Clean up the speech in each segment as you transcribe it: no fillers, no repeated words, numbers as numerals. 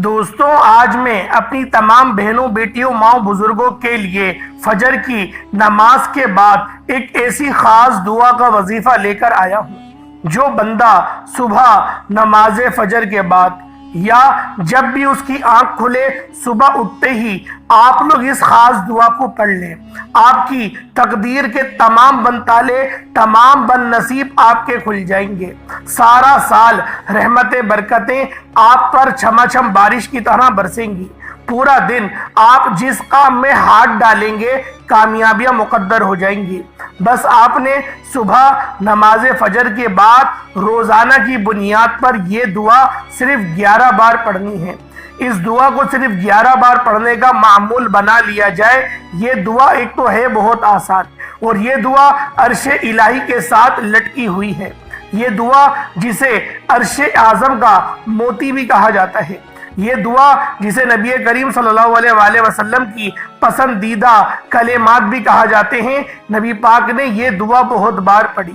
دوستوں، آج میں اپنی تمام بہنوں، بیٹیوں، ماؤں، بزرگوں کے لیے فجر کی نماز کے بعد ایک ایسی خاص دعا کا وظیفہ لے کر آیا ہوں۔ جو بندہ صبح نماز فجر کے بعد یا جب بھی اس کی آنکھ کھلے صبح اٹھتے ہی آپ لوگ اس خاص دعا کو پڑھ لیں، آپ کی تقدیر کے تمام بند تالے، تمام بند نصیب آپ کے کھل جائیں گے۔ سارا سال رحمتیں، برکتیں آپ پر چھما چھم بارش کی طرح برسیں گی۔ پورا دن آپ جس کام میں ہاتھ ڈالیں گے کامیابیاں مقدر ہو جائیں گی۔ بس آپ نے صبح نماز فجر کے بعد روزانہ کی بنیاد پر یہ دعا صرف 11 بار پڑھنی ہے۔ اس دعا کو صرف 11 بار پڑھنے کا معمول بنا لیا جائے۔ یہ دعا ایک تو ہے بہت آسان، اور یہ دعا عرش الہی کے ساتھ لٹکی ہوئی ہے۔ یہ دعا جسے عرش اعظم کا موتی بھی کہا جاتا ہے، یہ دعا جسے نبی کریم صلی اللہ علیہ وآلہ وسلم کی پسندیدہ کلمات بھی کہا جاتے ہیں، نبی پاک نے یہ دعا بہت بار پڑھی۔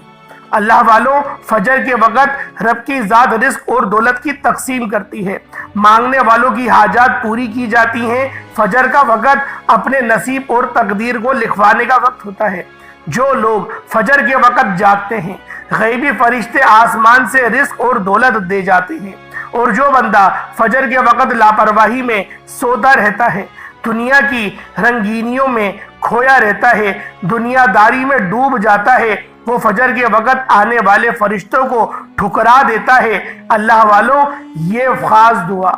اللہ والوں، فجر کے وقت رب کی ذات رزق اور دولت کی تقسیم کرتی ہے، مانگنے والوں کی حاجات پوری کی جاتی ہیں۔ فجر کا وقت اپنے نصیب اور تقدیر کو لکھوانے کا وقت ہوتا ہے۔ جو لوگ فجر کے وقت جاگتے ہیں، غیبی فرشتے آسمان سے رزق اور دولت دے جاتے ہیں، اور جو بندہ فجر کے وقت لاپرواہی میں سوتا رہتا ہے، دنیا کی رنگینیوں میں کھویا رہتا ہے، دنیا داری میں ڈوب جاتا ہے، وہ فجر کے وقت آنے والے فرشتوں کو ٹھکرا دیتا ہے۔ اللہ والوں، یہ خاص دعا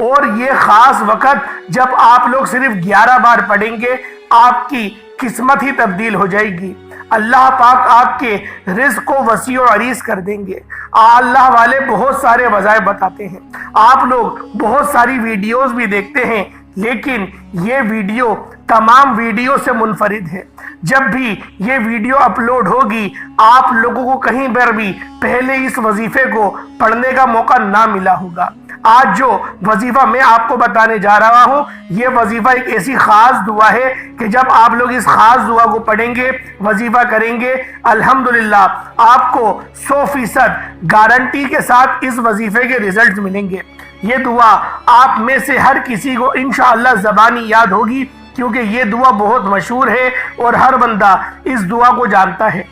اور یہ خاص وقت جب آپ لوگ صرف 11 بار پڑھیں گے، آپ کی قسمت ہی تبدیل ہو جائے گی۔ اللہ پاک آپ کے رزق کو وسیع و عریض کر دیں گے۔ اللہ والے بہت سارے وظائف بتاتے ہیں، آپ لوگ بہت ساری ویڈیوز بھی دیکھتے ہیں، لیکن یہ ویڈیو تمام ویڈیو سے منفرد ہے۔ جب بھی یہ ویڈیو اپلوڈ ہوگی، آپ لوگوں کو کہیں پر بھی پہلے اس وظیفے کو پڑھنے کا موقع نہ ملا ہوگا۔ آج جو وظیفہ میں آپ کو بتانے جا رہا ہوں، یہ وظیفہ ایک ایسی خاص دعا ہے کہ جب آپ لوگ اس خاص دعا کو پڑھیں گے، وظیفہ کریں گے، الحمدللہ آپ کو 100% گارنٹی کے ساتھ اس وظیفے کے ریزلٹ ملیں گے۔ یہ دعا آپ میں سے ہر کسی کو انشاءاللہ زبانی یاد ہوگی، کیونکہ یہ دعا بہت مشہور ہے اور ہر بندہ اس دعا کو جانتا ہے۔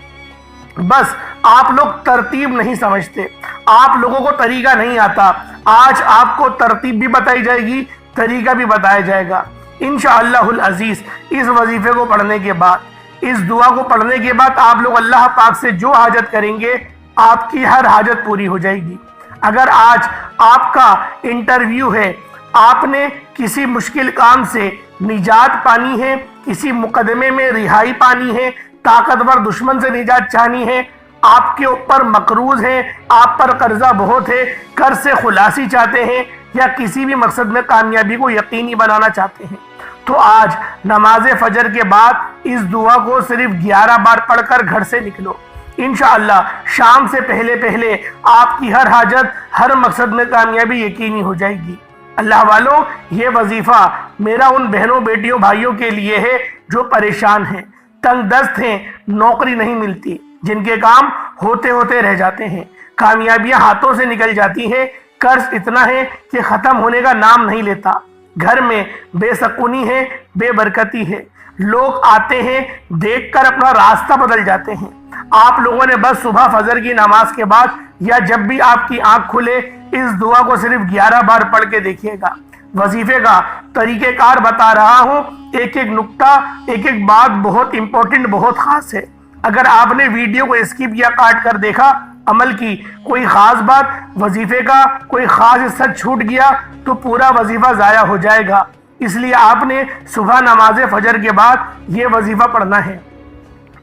بس آپ لوگ ترتیب نہیں سمجھتے، آپ لوگوں کو طریقہ نہیں آتا۔ آج آپ کو ترتیب بھی بتائی جائے گی، طریقہ بھی بتایا جائے گا انشاءاللہ العزیز۔ اس وظیفے کو پڑھنے کے بعد، اس دعا کو پڑھنے کے بعد آپ لوگ اللہ پاک سے جو حاجت کریں گے، آپ کی ہر حاجت پوری ہو جائے گی۔ اگر آج آپ کا انٹرویو ہے، آپ نے کسی مشکل کام سے نجات پانی ہے، کسی مقدمے میں رہائی پانی ہے، طاقتور دشمن سے نجات چاہنی ہے، آپ کے اوپر مقروض ہے، آپ پر قرضہ بہت ہے، قرض سے خلاصی چاہتے ہیں، یا کسی بھی مقصد میں کامیابی کو یقینی بنانا چاہتے ہیں، تو آج نماز فجر کے بعد اس دعا کو صرف 11 بار پڑھ کر گھر سے نکلو۔ انشاءاللہ شام سے پہلے پہلے آپ کی ہر حاجت، ہر مقصد میں کامیابی یقینی ہو جائے گی۔ اللہ والوں، یہ وظیفہ میرا ان بہنوں، بیٹیوں، بھائیوں کے لیے ہے جو پریشان ہیں، تنگ دست ہیں، نوکری نہیں ملتی، جن کے کام ہوتے ہوتے رہ جاتے ہیں، کامیابیاں ہاتھوں سے نکل جاتی ہیں، قرض اتنا ہے کہ ختم ہونے کا نام نہیں لیتا، گھر میں بے سکونی ہے، بے برکتی ہے، لوگ آتے ہیں دیکھ کر اپنا راستہ بدل جاتے ہیں۔ آپ لوگوں نے بس صبح فجر کی نماز کے بعد یا جب بھی آپ کی آنکھ کھلے اس دعا کو صرف 11 بار پڑھ کے دیکھیے گا۔ وظیفے کا طریقہ کار بتا رہا ہوں، ایک ایک نقطہ، ایک ایک بات بہت امپورٹنٹ، بہت خاص ہے۔ اگر آپ نے ویڈیو کو اسکپ یا کاٹ کر دیکھا، عمل کی کوئی خاص بات، وظیفے کا کوئی خاص حصہ چھوٹ گیا، تو پورا وظیفہ ضائع ہو جائے گا۔ اس لیے آپ نے صبح نماز فجر کے بعد یہ وظیفہ پڑھنا ہے۔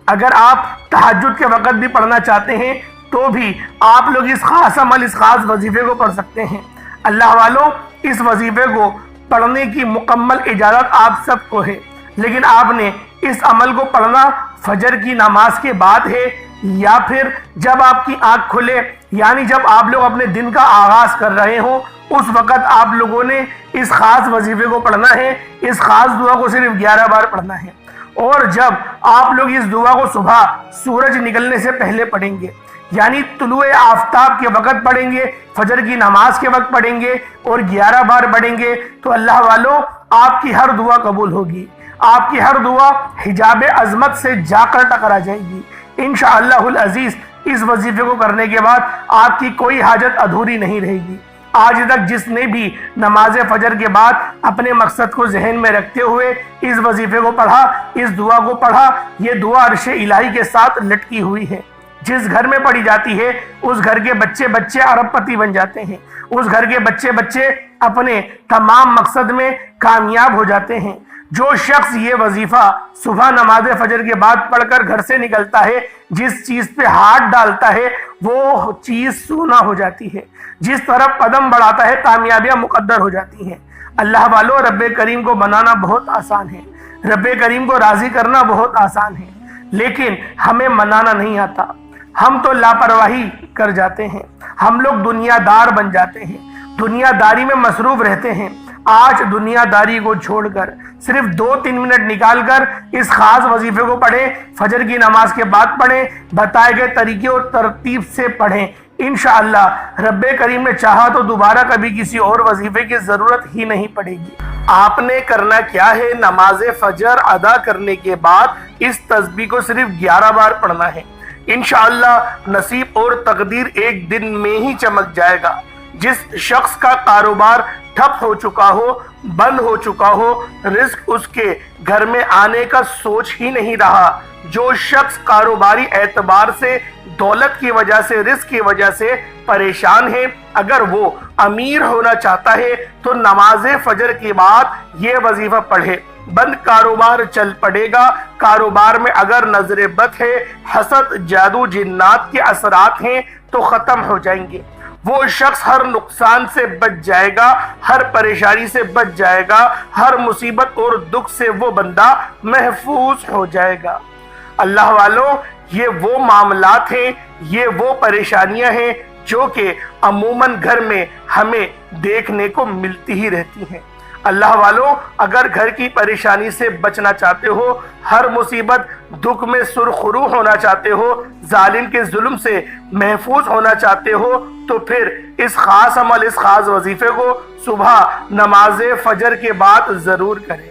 اگر آپ تہجد کے وقت بھی پڑھنا چاہتے ہیں تو بھی آپ لوگ اس خاص عمل، اس خاص وظیفے کو پڑھ سکتے ہیں۔ اللہ والوں، اس وظیفے کو پڑھنے کی مکمل اجازت آپ سب کو ہے، لیکن آپ نے اس عمل کو پڑھنا فجر کی نماز کے بعد ہے، یا پھر جب آپ کی آنکھ کھلے، یعنی جب آپ لوگ اپنے دن کا آغاز کر رہے ہوں، اس وقت آپ لوگوں نے اس خاص وظیفے کو پڑھنا ہے، اس خاص دعا کو صرف 11 بار پڑھنا ہے۔ اور جب آپ لوگ اس دعا کو صبح سورج نکلنے سے پہلے پڑھیں گے، یعنی طلوع آفتاب کے وقت پڑھیں گے، فجر کی نماز کے وقت پڑھیں گے اور 11 بار پڑھیں گے تو اللہ والوں آپ کی ہر دعا قبول ہوگی، آپ کی ہر دعا حجاب عظمت سے جا کر ٹکرا جائے گی انشاءاللہ العزیز۔ اس وظیفے کو کرنے کے بعد آپ کی کوئی حاجت ادھوری نہیں رہے گی۔ آج تک جس نے بھی نماز فجر کے بعد اپنے مقصد کو ذہن میں رکھتے ہوئے اس وظیفے کو پڑھا، اس دعا کو پڑھا، یہ دعا عرش الہی کے ساتھ لٹکی ہوئی ہے۔ جس گھر میں پڑھی جاتی ہے اس گھر کے بچے بچے ارب پتی بن جاتے ہیں، اس گھر کے بچے بچے اپنے تمام مقصد میں کامیاب ہو جاتے ہیں۔ جو شخص یہ وظیفہ صبح نماز فجر کے بعد پڑھ کر گھر سے نکلتا ہے، جس چیز پہ ہاتھ ڈالتا ہے وہ چیز سونا ہو جاتی ہے، جس طرف قدم بڑھاتا ہے کامیابیاں مقدر ہو جاتی ہیں۔ اللہ والو، رب کریم کو بنانا بہت آسان ہے، رب کریم کو راضی کرنا بہت آسان ہے، لیکن ہمیں منانا نہیں آتا۔ ہم تو لاپرواہی کر جاتے ہیں، ہم لوگ دنیا دار بن جاتے ہیں، دنیا داری میں مصروف رہتے ہیں۔ آج دنیا داری کو چھوڑ کر صرف 2-3 منٹ نکال کر اس خاص وظیفے کو پڑھیں، فجر کی نماز کے بعد پڑھیں، بتائے گئے طریقے اور ترتیب سے پڑھیں۔ انشاءاللہ رب کریم نے چاہا تو دوبارہ کبھی کسی اور وظیفے کی ضرورت ہی نہیں پڑے گی۔ آپ نے کرنا کیا ہے؟ نماز فجر ادا کرنے کے بعد اس تسبیح کو صرف 11 بار پڑھنا ہے۔ انشاءاللہ نصیب اور تقدیر ایک دن میں ہی چمک جائے گا۔ جس شخص کا کاروبار ٹھپ ہو چکا ہو، بند ہو چکا ہو، رزق اس کے گھر میں آنے کا سوچ ہی نہیں رہا، جو شخص کاروباری اعتبار سے، دولت کی وجہ سے، رزق کی وجہ سے پریشان ہے، اگر وہ امیر ہونا چاہتا ہے تو نماز فجر کے بعد یہ وظیفہ پڑھے۔ بند کاروبار چل پڑے گا۔ کاروبار میں اگر نظر بد ہے، حسد، جادو، جنات کے اثرات ہیں تو ختم ہو جائیں گے۔ وہ شخص ہر نقصان سے بچ جائے گا، ہر پریشانی سے بچ جائے گا، ہر مصیبت اور دکھ سے وہ بندہ محفوظ ہو جائے گا۔ اللہ والوں، یہ وہ معاملات ہیں، یہ وہ پریشانیاں ہیں جو کہ عموماً گھر میں ہمیں دیکھنے کو ملتی ہی رہتی ہیں۔ اللہ والوں، اگر گھر کی پریشانی سے بچنا چاہتے ہو، ہر مصیبت دکھ میں سرخرو ہونا چاہتے ہو، ظالم کے ظلم سے محفوظ ہونا چاہتے ہو تو پھر اس خاص عمل، اس خاص وظیفے کو صبح نماز فجر کے بعد ضرور کریں۔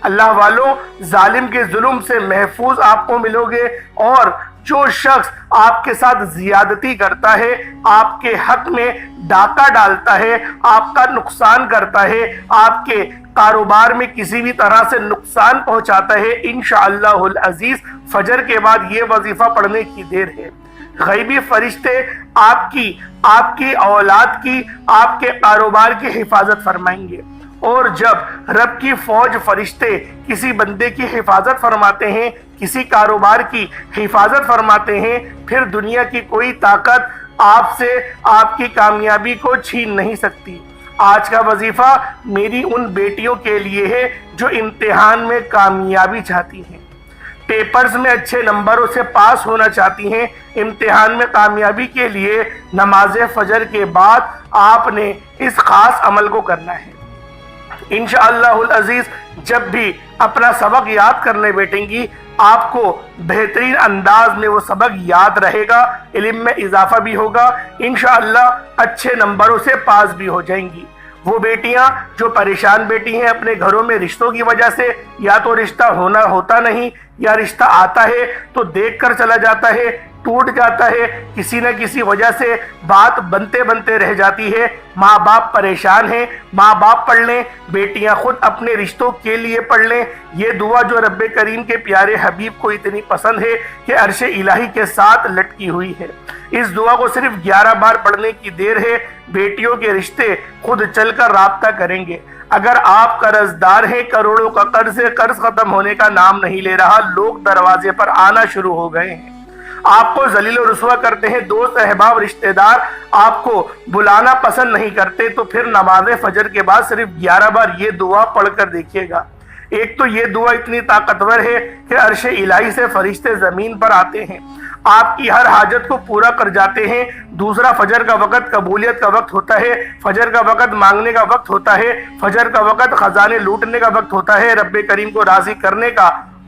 اللہ والوں، ظالم کے ظلم سے محفوظ آپ کو ملو گے، اور جو شخص آپ کے ساتھ زیادتی کرتا ہے، آپ کے حق میں ڈاکہ ڈالتا ہے، آپ کا نقصان کرتا ہے، آپ کے کاروبار میں کسی بھی طرح سے نقصان پہنچاتا ہے، انشاءاللہ العزیز فجر کے بعد یہ وظیفہ پڑھنے کی دیر ہے۔ غیبی فرشتے آپ کی اولاد کی، آپ کے کاروبار کی حفاظت فرمائیں گے، اور جب رب کی فوج فرشتے کسی بندے کی حفاظت فرماتے ہیں، کسی کاروبار کی حفاظت فرماتے ہیں، پھر دنیا کی کوئی طاقت آپ سے آپ کی کامیابی کو چھین نہیں سکتی۔ آج کا وظیفہ میری ان بیٹیوں کے لیے ہے جو امتحان میں کامیابی چاہتی ہیں، پیپرز میں اچھے نمبروں سے پاس ہونا چاہتی ہیں۔ امتحان میں کامیابی کے لیے نماز فجر کے بعد آپ نے اس خاص عمل کو کرنا ہے۔ انشاءاللہ العزیز جب بھی اپنا سبق یاد کرنے بیٹھیں گی، آپ کو بہترین انداز میں وہ سبق یاد رہے گا، علم میں اضافہ بھی ہوگا، انشاءاللہ اچھے نمبروں سے پاس بھی ہو جائیں گی۔ وہ بیٹیاں جو پریشان بیٹی ہیں اپنے گھروں میں رشتوں کی وجہ سے، یا تو رشتہ ہوتا نہیں، یا رشتہ آتا ہے تو دیکھ کر چلا جاتا ہے، ٹوٹ جاتا ہے، کسی نہ کسی وجہ سے بات بنتے بنتے رہ جاتی ہے، ماں باپ پریشان ہیں، ماں باپ پڑھ لیں، بیٹیاں خود اپنے رشتوں کے لیے پڑھ لیں۔ یہ دعا جو رب کریم کے پیارے حبیب کو اتنی پسند ہے کہ عرش الہی کے ساتھ لٹکی ہوئی ہے، اس دعا کو صرف 11 بار پڑھنے کی دیر ہے۔ بیٹیوں کے رشتے خود چل کر رابطہ کریں گے۔ اگر آپ قرض دار ہیں، کروڑوں کا قرض ہے، قرض ختم ہونے کا نام نہیں لے رہا، لوگ دروازے پر آنا شروع ہو گئے ہیں، آپ کو ذلیل و رسوا کرتے ہیں، دوست احباب رشتہ دار آپ کو بلانا پسند نہیں کرتے، تو پھر نماز فجر کے بعد صرف 11 بار یہ دعا پڑھ کر دیکھیے گا۔ ایک تو یہ دعا اتنی طاقتور ہے کہ عرش الہی سے فرشتے زمین پر آتے ہیں، آپ کی ہر حاجت کو پورا کر جاتے ہیں۔ دوسرا، فجر کا وقت قبولیت کا وقت ہوتا ہے، فجر کا وقت مانگنے کا وقت ہوتا ہے، فجر کا وقت خزانے لوٹنے کا وقت ہوتا ہے، رب کریم کو راضی کرنے کا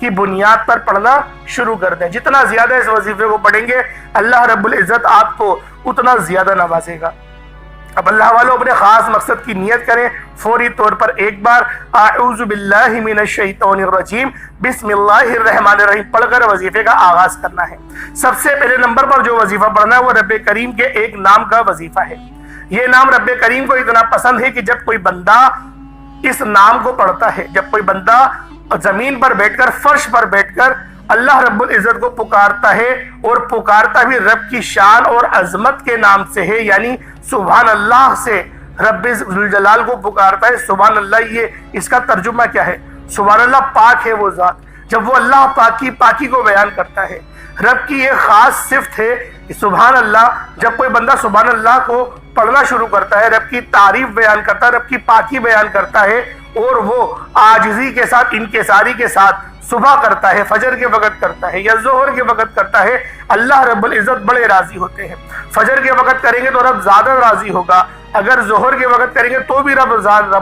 کی بنیاد پر پڑھنا شروع کر دیں۔ جتنا زیادہ اس وظیفے کو پڑھیں گے اللہ رب العزت آپ کو اتنا زیادہ نوازے گا۔ اب اللہ والوں اپنے خاص مقصد کی نیت کریں، فوری طور پر ایک بار اعوذ باللہ من الشیطان الرجیم بسم اللہ الرحمن الرحیم پڑھ کر وظیفے کا آغاز کرنا ہے۔ سب سے پہلے نمبر پر جو وظیفہ پڑھنا ہے وہ رب کریم کے ایک نام کا وظیفہ ہے۔ یہ نام رب کریم کو اتنا پسند ہے کہ جب کوئی بندہ اس نام کو پڑھتا ہے، جب کوئی بندہ زمین پر بیٹھ کر، فرش پر بیٹھ کر اللہ رب العزت کو پکارتا ہے، اور پکارتا بھی رب کی شان اور عظمت کے نام سے ہے، یعنی سبحان اللہ سے رب ذوالجلال کو پکارتا ہے۔ سبحان اللہ، یہ اس کا ترجمہ کیا ہے؟ سبحان اللہ، پاک ہے وہ ذات۔ جب وہ اللہ پاکی کو بیان کرتا ہے، رب کی یہ خاص صفت ہے کہ سبحان اللہ، جب کوئی بندہ سبحان اللہ کو پڑھنا شروع کرتا ہے، رب کی تعریف بیان کرتا ہے، رب کی پاکی بیان کرتا ہے، اور وہ عاجزی کے ساتھ، انکساری کے ساتھ صبح کرتا ہے، فجر کے وقت کرتا ہے یا ظہر کے وقت کرتا ہے، اللہ رب العزت بڑے راضی ہوتے ہیں۔ فجر کے وقت کریں گے تو رب زیادہ راضی ہوگا، اگر ظہر کے وقت کریں گے تو بھی رب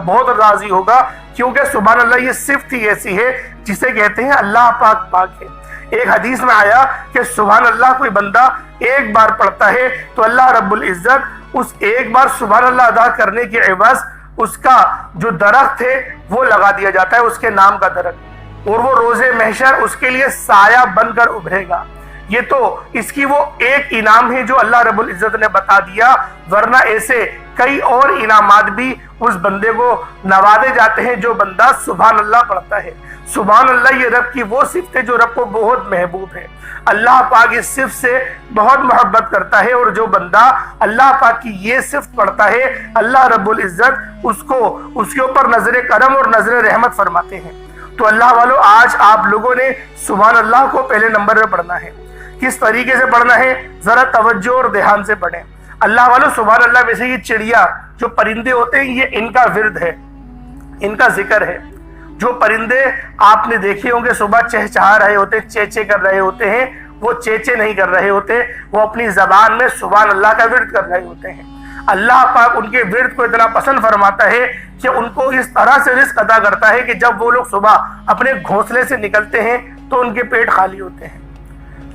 بہت راضی ہوگا، کیونکہ سبحان اللہ یہ صفت ہی ایسی ہے جسے کہتے ہیں اللہ پاک ہے۔ ایک حدیث میں آیا کہ سبحان اللہ کوئی بندہ ایک بار پڑھتا ہے تو اللہ رب العزت اس ایک بار سبحان اللہ ادا کرنے کے عوض اس کا جو درخت ہے وہ لگا دیا جاتا ہے، اس کے نام کا درخت، اور وہ روز محشر اس کے لیے سایہ بن کر ابھرے گا۔ یہ تو اس کی وہ ایک انعام ہے جو اللہ رب العزت نے بتا دیا، ورنہ ایسے کئی اور انعامات بھی اس بندے کو نوازے جاتے ہیں جو بندہ سبحان اللہ پڑھتا ہے۔ سبحان اللہ یہ رب کی وہ صفت ہے جو رب کو بہت محبوب ہے۔ اللہ پاک اس صفت سے بہت محبت کرتا ہے، اور جو بندہ اللہ پاک کی یہ صفت پڑھتا ہے اللہ رب العزت اس کے اوپر نظر کرم اور نظر رحمت فرماتے ہیں۔ تو اللہ والوں، آج آپ لوگوں نے سبحان اللہ کو پہلے نمبر پہ پڑھنا ہے۔ کس طریقے سے پڑھنا ہے ذرا توجہ اور دھیان سے پڑھیں۔ اللہ والوں، سبحان اللہ میں سے یہ چڑیا جو پرندے ہوتے ہیں یہ ان کا ورد ہے، ان کا ذکر ہے۔ جو پرندے آپ نے دیکھے ہوں گے صبح چہچہا رہے ہوتے، چیچے کر رہے ہوتے ہیں، وہ چیچے نہیں کر رہے ہوتے، وہ اپنی زبان میں سبحان اللہ کا ورد کر رہے ہوتے ہیں۔ اللہ پاک ان کے ورد کو اتنا پسند فرماتا ہے کہ ان کو اس طرح سے رزق عطا کرتا ہے کہ جب وہ لوگ صبح اپنے گھونسلے سے نکلتے ہیں تو ان کے پیٹ خالی ہوتے ہیں،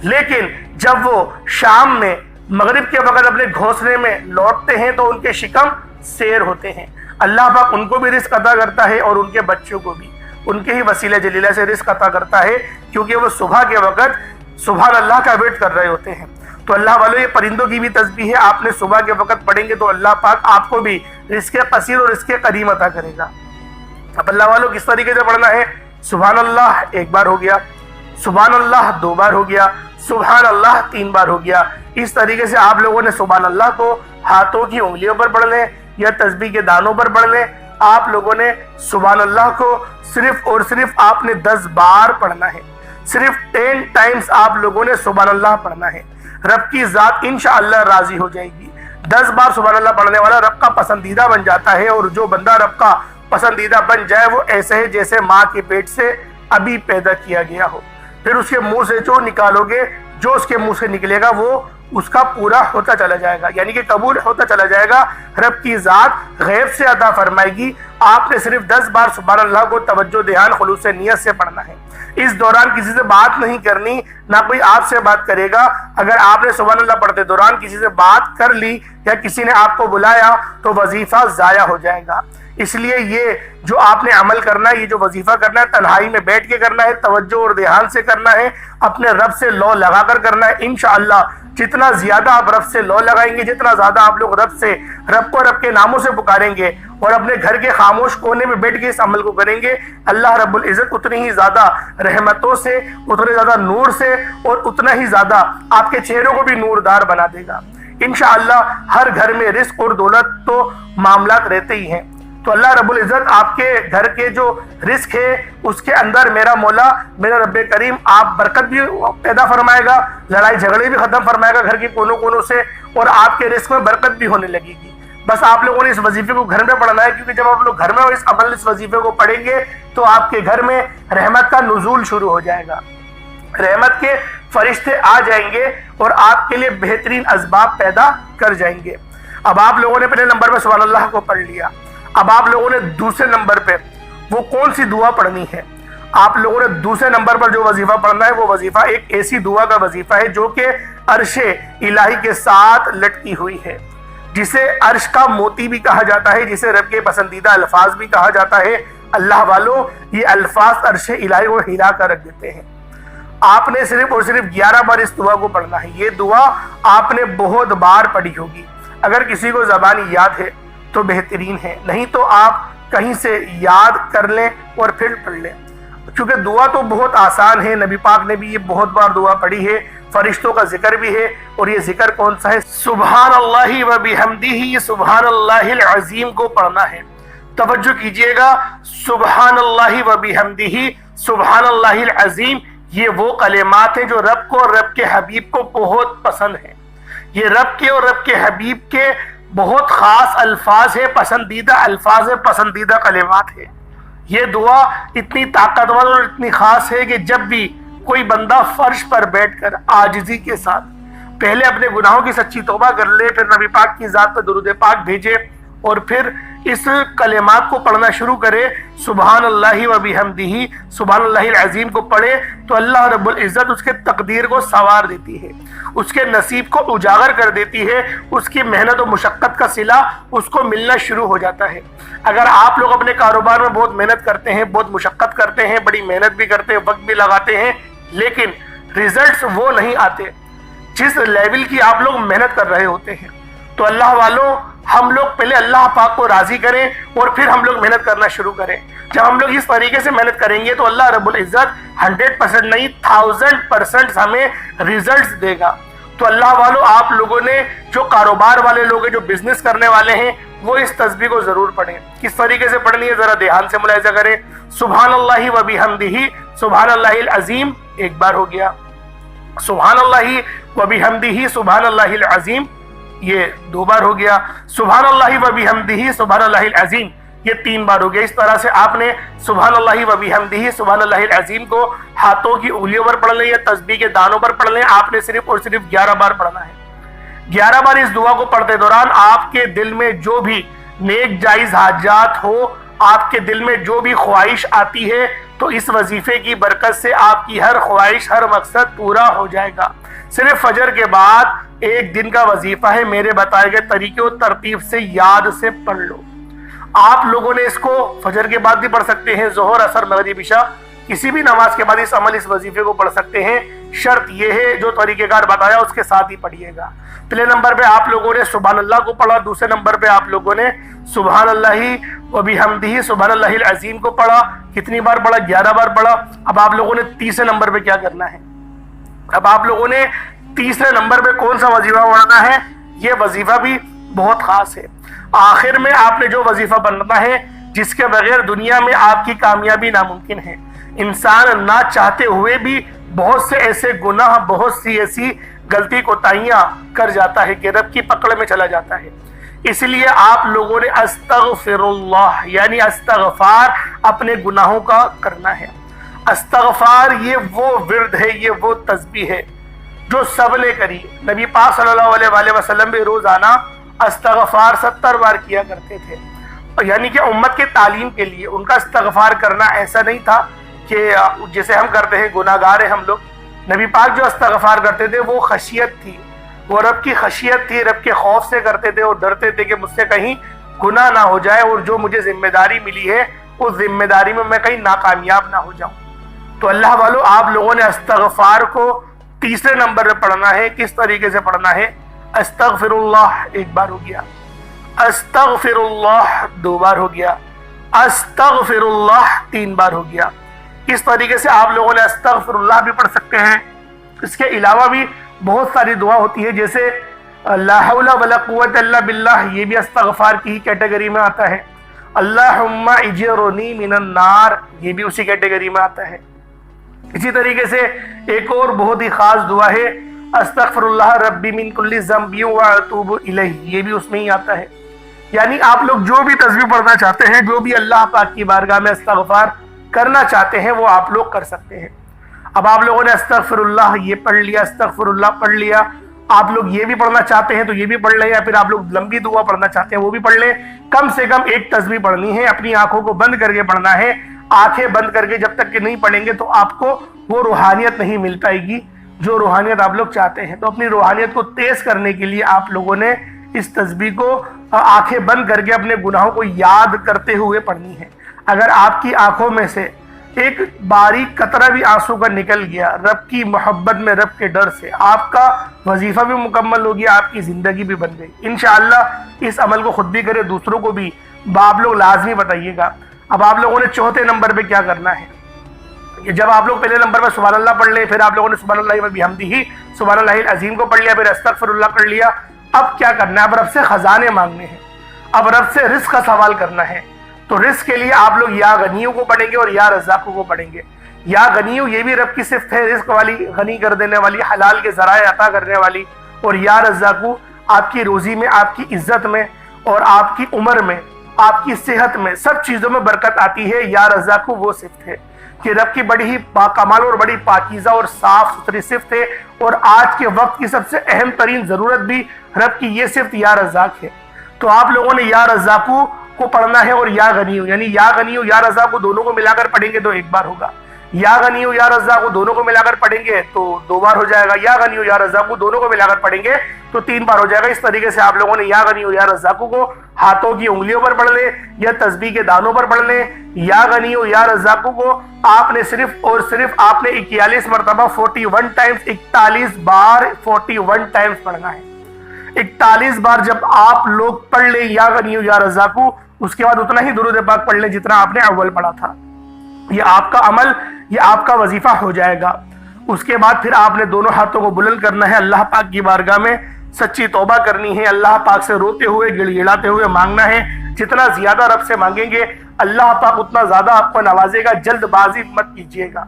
لیکن جب وہ شام میں مغرب کے وقت اپنے گھونسلے میں لوٹتے ہیں تو ان کے شکم سیر ہوتے ہیں۔ اللہ پاک ان کو بھی رزق عطا کرتا ہے اور ان کے بچوں کو بھی ان کے ہی وسیلہ جلیلہ سے رزق عطا کرتا ہے، کیونکہ وہ صبح کے وقت سبحان اللہ کا ورد کر رہے ہوتے ہیں۔ تو اللہ والوں، یہ پرندوں کی بھی تسبیح ہے، آپ نے صبح کے وقت پڑھیں گے تو اللہ پاک آپ کو بھی رزق قصیر اور رزق کریم عطا کرے گا۔ اب اللہ والوں کس طریقے سے پڑھنا ہے؟ سبحان اللہ ایک بار ہو گیا، سبحان اللہ دو بار ہو گیا، سبحان اللہ تین بار ہو گیا۔ اس طریقے سے آپ لوگوں نے سبحان اللہ کو ہاتھوں کی انگلیوں پر پڑھ لیں یا تسبیح کے دانوں پر پڑھ لیں۔ آپ لوگوں نے سبحان اللہ کو صرف اور صرف آپ نے 10 بار پڑھنا ہے، صرف 10 ٹائمز آپ لوگوں نے سبحان اللہ پڑھنا ہے۔ رب کی ذات انشاءاللہ راضی ہو جائے گی۔ 10 بار سبحان اللہ پڑھنے والا رب کا پسندیدہ بن جاتا ہے، اور جو بندہ رب کا پسندیدہ بن جائے وہ ایسے ہے جیسے ماں کے پیٹ سے ابھی پیدا کیا گیا ہو۔ پھر اس کے منہ سے جو نکالو گے، جو اس کے منہ سے نکلے گا وہ اس کا پورا ہوتا چلا جائے گا، یعنی کہ قبول ہوتا چلا جائے گا۔ رب کی ذات غیب سے عطا فرمائے گی۔ آپ نے صرف 10 بار سبحان اللہ کو توجہ دھیان خلوص نیت سے پڑھنا ہے۔ اس دوران کسی سے بات نہیں کرنی، نہ کوئی آپ سے بات کرے گا۔ اگر آپ نے سبحان اللہ پڑھتے دوران کسی سے بات کر لی یا کسی نے آپ کو بلایا تو وظیفہ ضائع ہو جائے گا۔ اس لیے یہ جو آپ نے عمل کرنا ہے، یہ جو وظیفہ کرنا ہے، تنہائی میں بیٹھ کے کرنا ہے، توجہ اور دھیان سے کرنا ہے، اپنے رب سے لو لگا کر کرنا ہے۔ انشاءاللہ جتنا زیادہ آپ رب سے لو لگائیں گے، جتنا زیادہ آپ لوگ رب کو رب کے ناموں سے پکاریں گے اور اپنے گھر کے خاموش کونے میں بیٹھ کے اس عمل کو کریں گے، اللہ رب العزت اتنی ہی زیادہ رحمتوں سے، اتنے زیادہ نور سے اور اتنا ہی زیادہ آپ کے چہروں کو بھی نوردار بنا دے گا۔ انشاءاللہ ہر گھر میں رزق اور دولت تو معاملات رہتے ہی ہیں، تو اللہ رب العزت آپ کے گھر کے جو رزق ہے اس کے اندر میرا مولا، میرا رب کریم آپ برکت بھی پیدا فرمائے گا، لڑائی جھگڑے بھی ختم فرمائے گا گھر کے کونوں کونوں سے، اور آپ کے رزق میں برکت بھی ہونے لگے گی۔ بس آپ لوگوں نے اس وظیفے کو گھر میں پڑھنا ہے، کیونکہ جب آپ لوگ گھر میں اس وظیفے کو پڑھیں گے تو آپ کے گھر میں رحمت کا نزول شروع ہو جائے گا، رحمت کے فرشتے آ جائیں گے اور آپ کے لیے بہترین اسباب پیدا کر جائیں گے۔ اب آپ لوگوں نے پہلے نمبر پہ سبحان اللہ کو پڑھ لیا، اب آپ لوگوں نے دوسرے نمبر پہ وہ کون سی دعا پڑھنی ہے؟ آپ لوگوں نے دوسرے نمبر پر جو وظیفہ پڑھنا ہے وہ وظیفہ ایک ایسی دعا کا وظیفہ ہے جو کہ عرش الہی کے ساتھ لٹکی ہوئی ہے، جسے عرش کا موتی بھی کہا جاتا ہے، جسے رب کے پسندیدہ الفاظ بھی کہا جاتا ہے۔ اللہ والوں، یہ الفاظ عرش الہی کو ہلا کر رکھ دیتے ہیں۔ آپ نے صرف اور صرف 11 بار اس دعا کو پڑھنا ہے۔ یہ دعا آپ نے بہت بار پڑھی ہوگی، اگر کسی کو زبانی یاد ہے تو بہترین ہے، نہیں تو آپ کہیں سے یاد کر لیں اور پھر پڑھ لیں، کیونکہ دعا تو بہت آسان ہے۔ نبی پاک نے بھی یہ بہت بار دعا پڑھی ہے، فرشتوں کا ذکر بھی ہے، اور یہ ذکر کون سا ہے؟ سبحان اللہ و بحمدہ، سبحان اللہ العظیم کو پڑھنا ہے۔ توجہ کیجئے گا، سبحان اللہ و بحمدہ، سبحان اللہ العظیم، یہ وہ کلمات ہیں جو رب کو اور رب کے حبیب کو بہت پسند ہیں۔ یہ رب کے اور رب کے حبیب کے بہت خاص الفاظ ہیں، پسندیدہ الفاظ ہیں، پسندیدہ کلمات ہیں۔ یہ دعا اتنی طاقتور اور اتنی خاص ہے کہ جب بھی کوئی بندہ فرش پر بیٹھ کر عاجزی کے ساتھ پہلے اپنے گناہوں کی سچی توبہ کر لے، پھر نبی پاک کی ذات پر درود پاک بھیجے، اور پھر اس کلمات کو پڑھنا شروع کرے، سبحان اللہ و بحمدہ، سبحان اللہ العظیم کو پڑھے، تو اللہ رب العزت اس کے تقدیر کو سنوار دیتی ہے، اس کے نصیب کو اجاگر کر دیتی ہے، اس کی محنت و مشقت کا صلہ اس کو ملنا شروع ہو جاتا ہے۔ اگر آپ لوگ اپنے کاروبار میں بہت محنت کرتے ہیں، بہت مشقت کرتے ہیں، بڑی محنت بھی کرتے ہیں، وقت بھی لگاتے ہیں، لیکن ریزلٹس وہ نہیں آتے جس لیول کی آپ لوگ محنت کر رہے ہوتے ہیں، تو اللہ والوں، ہم لوگ پہلے اللہ پاک کو راضی کریں اور پھر ہم لوگ محنت کرنا شروع کریں۔ جب ہم لوگ اس طریقے سے محنت کریں گے تو اللہ رب العزت 100% نہیں 1000% ہمیں ریزلٹس دے گا۔ تو اللہ والوں، آپ لوگوں نے جو کاروبار والے لوگ ہیں، جو بزنس کرنے والے ہیں، وہ اس تسبیح کو ضرور پڑھیں۔ کس طریقے سے پڑھنی ہے ذرا دھیان سے ملاحظہ کریں۔ سبحان اللہ و بحمدہ، سبحان اللہ العظیم ایک بار ہو گیا، سبحان اللہ و بحمدہ، سبحان اللہ العظیم یہ 2 بار ہو گیا، سبحان اللہ و بحمدہ، سبحان اللہ العظیم یہ 3 بار ہو گیا۔ اس طرح سے آپ نے سبحان اللہ و بحمدہ، سبحان اللہ العظیم کو ہاتھوں کی انگلیوں پر پڑھ لیں یا تسبیح کے دانوں پر پڑھ لیں۔ آپ نے صرف اور صرف 11 بار پڑھنا ہے۔ 11 بار اس دعا کو پڑھتے دوران آپ کے دل میں جو بھی نیک جائز حاجات ہو، آپ کے دل میں جو بھی خواہش آتی ہے، تو اس وظیفے کی برکت سے آپ کی ہر خواہش، ہر مقصد پورا ہو جائے گا۔ صرف فجر کے بعد 1 دن کا وظیفہ ہے، میرے بتائے گئے طریقے و ترتیب سے یاد سے پڑھ لو۔ آپ لوگوں نے اس کو فجر کے بعد بھی پڑھ سکتے ہیں، ظہر، عصر، مغرب، عشاء، کسی بھی نماز کے بعد اس وظیفے کو پڑھ سکتے ہیں۔ شرط یہ ہے جو طریقہ کار بتایا اس کے ساتھ ہی پڑھیے گا۔ پہلے نمبر پہ آپ لوگوں نے سبحان اللہ کو پڑھا، دوسرے نمبر پہ آپ لوگوں نے سبحان اللہ و بحمدہ، سبحان اللہ العظیم کو پڑھا۔ کتنی بار پڑھا؟ 11 بار پڑھا۔ اب آپ لوگوں نے تیسرے نمبر پہ کیا کرنا ہے؟ اب آپ لوگوں نے تیسرے نمبر پہ کون سا وظیفہ پڑھنا ہے؟ یہ وظیفہ بھی بہت خاص ہے۔ آخر میں آپ نے جو وظیفہ پڑھنا ہے جس کے بغیر دنیا میں آپ کی کامیابی ناممکن ہے۔ انسان نہ چاہتے ہوئے بھی بہت سے ایسے گناہ، بہت سی ایسی غلطی کوتاہیاں کر جاتا ہے کہ رب کی پکڑ میں چلا جاتا ہے۔ اس لیے آپ لوگوں نے استغفر اللہ یعنی استغفار اپنے گناہوں کا کرنا ہے۔ استغفار یہ وہ ورد ہے، یہ وہ تسبیح ہے جو سب نے کری۔ نبی پاک صلی اللہ علیہ وآلہ وسلم بھی روزانہ استغفار 70 بار کیا کرتے تھے، یعنی کہ امت کے تعلیم کے لیے۔ ان کا استغفار کرنا ایسا نہیں تھا کہ جیسے ہم کرتے ہیں، گناہ گار ہیں ہم لوگ۔ نبی پاک جو استغفار کرتے تھے وہ خشیت تھی، وہ رب کی خشیت تھی، رب کے خوف سے کرتے تھے، اور ڈرتے تھے کہ مجھ سے کہیں گناہ نہ ہو جائے، اور جو مجھے ذمہ داری ملی ہے اس ذمہ داری میں کہیں ناکامیاب نہ ہو جاؤں۔ تو اللہ والوں، آپ لوگوں نے استغفار کو تیسرے نمبر پہ پڑھنا ہے۔ کس طریقے سے پڑھنا ہے؟ استغفر اللہ 1 بار ہو گیا، استغفر اللہ 2 بار ہو گیا، استغفر اللہ 3 بار ہو گیا۔ اس طریقے سے آپ لوگوں نے استغفر اللہ بھی پڑھ سکتے ہیں۔ اس کے علاوہ بھی بہت ساری دعا ہوتی ہے، جیسے لا حول ولا قوت الا باللہ، یہ بھی استغفار کی ہی کیٹیگری میں آتا ہے۔ اللہم اجرنی من النار، یہ بھی اسی کیٹیگری میں آتا ہے۔ اسی طریقے سے ایک اور بہت ہی خاص دعا ہے، استغفر اللہ ربی من کل ذنب واتوب الیہ، یہ بھی اس میں ہی آتا ہے۔ یعنی آپ لوگ جو بھی تسبیح پڑھنا چاہتے ہیں، جو بھی اللہ پاک کی بارگاہ میں استغفار کرنا چاہتے ہیں، وہ آپ لوگ کر سکتے ہیں۔ اب آپ لوگوں نے استغفر اللہ یہ پڑھ لیا، استغفر اللہ پڑھ لیا۔ آپ لوگ یہ بھی پڑھنا چاہتے ہیں تو یہ بھی پڑھ لیں، یا پھر آپ لوگ لمبی دعا پڑھنا چاہتے ہیں وہ بھی پڑھ لیں۔ کم سے کم ایک تسبیح پڑھنی ہے، اپنی آنکھوں کو بند کر کے پڑھنا ہے۔ آنکھیں بند کر کے جب تک کہ نہیں پڑھیں گے تو آپ کو وہ روحانیت نہیں مل پائے گی جو روحانیت آپ لوگ چاہتے ہیں۔ تو اپنی روحانیت کو تیز کرنے کے لیے آپ لوگوں نے اس تسبیح کو آنکھیں بند کر کے اپنے گناہوں کو یاد کرتے ہوئے پڑھنی ہے۔ اگر آپ کی آنکھوں میں سے ایک باریک قطرہ بھی آنسو کا نکل گیا رب کی محبت میں، رب کے ڈر سے، آپ کا وظیفہ بھی مکمل ہو گیا، آپ کی زندگی بھی بن گئی۔ انشاءاللہ اس عمل کو خود بھی کرے، دوسروں کو بھی آپ لوگ لازمی بتائیے گا۔ اب آپ لوگوں نے چوتھے نمبر پہ کیا کرنا ہے کہ جب آپ لوگ پہلے نمبر پہ سبحان اللہ پڑھ لیں، پھر آپ لوگوں نے سبحان اللہ و بحمدہ سبحان اللہ العظیم کو پڑھ لیا، پھر استغفر اللہ پڑھ لیا، اب کیا کرنا ہے؟ اب رب سے خزانے مانگنے ہیں، اب رب سے رزق کا سوال کرنا ہے۔ تو رزق کے لیے آپ لوگ یا غنیوں کو پڑھیں گے اور یا رزاقوں کو پڑھیں گے۔ یا غنیوں یہ بھی رب کی صفت ہے، رزق والی، غنی کر دینے والی، حلال کے ذرائع عطا کرنے والی، اور یا رزاقوں آپ کی روزی میں، آپ کی عزت میں، اور آپ کی عمر میں، آپ کی صحت میں، سب چیزوں میں برکت آتی ہے۔ یا رزاقوں وہ صفت ہے کہ رب کی بڑی ہی باکمال اور بڑی پاکیزہ اور صاف ستھری صفت ہے، اور آج کے وقت کی سب سے اہم ترین ضرورت بھی رب کی یہ صفت یا رزاق ہے۔ تو آپ لوگوں نے یا رزاقوں کو پڑھنا ہے اور یا غنیوں، یعنی یا غنیوں یا رزاقوں دونوں کو ملا کر پڑھیں گے تو ایک بار ہوگا، یا غنیوں یا رزاقوں دونوں کو ملا کر پڑھیں گے تو 2 بار ہو جائے گا، یا غنیوں یا رزاقوں دونوں کو ملا کر پڑھیں گے تو 3 بار ہو جائے گا۔ اس طریقے سے آپ لوگوں نے یا غنیوں یا رزاقوں کو ہاتھوں کی انگلیوں پر پڑھ لیں یا تسبیح کے دانوں پر پڑھ لیں۔ یا غنیوں یا رزاقوں کو آپ نے صرف اور صرف آپ نے 41 مرتبہ 41 ٹائمز 41 بار 41 ٹائمز پڑھنا ہے۔ 41 بار جب آپ لوگ پڑھ لیں یا غنیوں یا رزاقوں، اس کے بعد اتنا ہی درود پاک پڑھ لیں جتنا آپ نے اول پڑھا تھا۔ یہ آپ کا عمل، یہ آپ کا وظیفہ ہو جائے گا۔ اس کے بعد پھر آپ نے دونوں ہاتھوں کو بلند کرنا ہے، اللہ پاک کی بارگاہ میں سچی توبہ کرنی ہے، اللہ پاک سے روتے ہوئے گڑ گڑاتے ہوئے مانگنا ہے۔ جتنا زیادہ رب سے مانگیں گے اللہ پاک اتنا زیادہ آپ کو نوازے گا۔ جلد بازی مت کیجیے گا،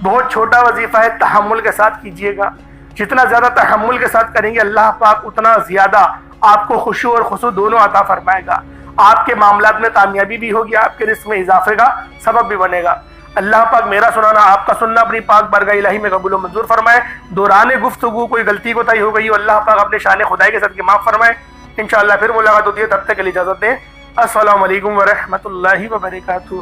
بہت چھوٹا وظیفہ ہے، تحمل کے ساتھ کیجیے گا۔ جتنا زیادہ تحمل کے ساتھ کریں گے اللہ پاک اتنا زیادہ آپ کو خشوع اور خضوع دونوں عطا فرمائے گا۔ آپ کے معاملات میں کامیابی بھی ہوگی، آپ کے رزق میں اضافے کا سبب بھی بنے گا۔ اللہ پاک میرا سنانا، آپ کا سننا اپنی پاک بارگاہ الہی میں قبول و منظور فرمائے۔ دوران گفتگو کوئی غلطی کوتاہی ہو گئی ہو اللہ پاک اپنے شان خدائی کے ساتھ کے معاف فرمائے۔ انشاءاللہ پھر ملاقات ہوتی ہے، تب تک کے لیے اجازت دیں۔ السلام علیکم ورحمۃ اللہ وبرکاتہ۔